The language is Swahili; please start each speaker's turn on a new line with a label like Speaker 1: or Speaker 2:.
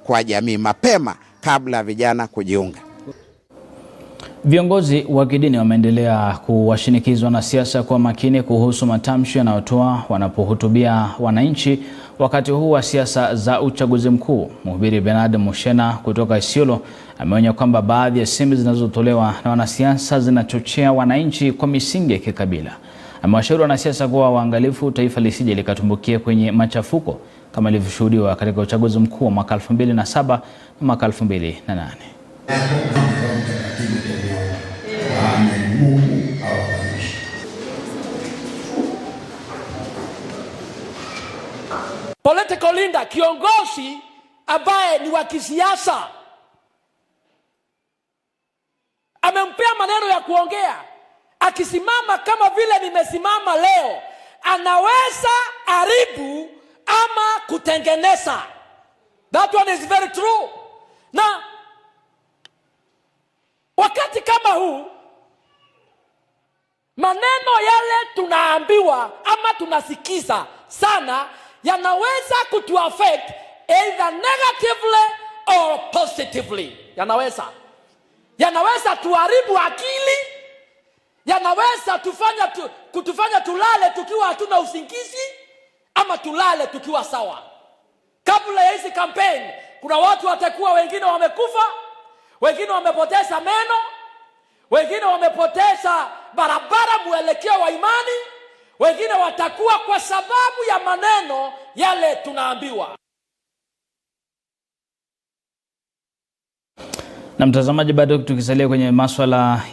Speaker 1: kwa jamii mapema kabla vijana kujiunga.
Speaker 2: Viongozi wa kidini wameendelea kuwashinikiza wanasiasa kuwa makini kuhusu matamshi yanayotoa wanapohutubia wananchi wakati huu wa siasa za uchaguzi mkuu. Mhubiri Bernard Mushena kutoka Isiolo ameonya kwamba baadhi ya semi zinazotolewa na wanasiasa zinachochea wananchi kwa misingi ya kikabila. Amewashauri wanasiasa kuwa waangalifu taifa lisije likatumbukia kwenye machafuko kama ilivyoshuhudiwa katika uchaguzi mkuu wa mwaka 2007 na mwaka 2008.
Speaker 3: Political leader, kiongozi ambaye ni wa kisiasa, amempea maneno ya kuongea. Akisimama kama vile nimesimama leo, anaweza haribu ama kutengeneza. That one is very true. Na wakati kama huu, maneno yale tunaambiwa ama tunasikiza sana yanaweza kutuaffect either negatively or positively. Yanaweza tuharibu akili, yanaweza kutufanya tulale tukiwa hatuna usingizi, ama tulale tukiwa sawa. Kabla ya hizi campaign, kuna watu watakuwa wengine wamekufa, wengine wamepoteza meno, wengine wamepoteza barabara mwelekeo wa imani, wengine watakuwa kwa sababu ya maneno yale tunaambiwa.
Speaker 2: Na mtazamaji, bado tukisalia kwenye masuala ya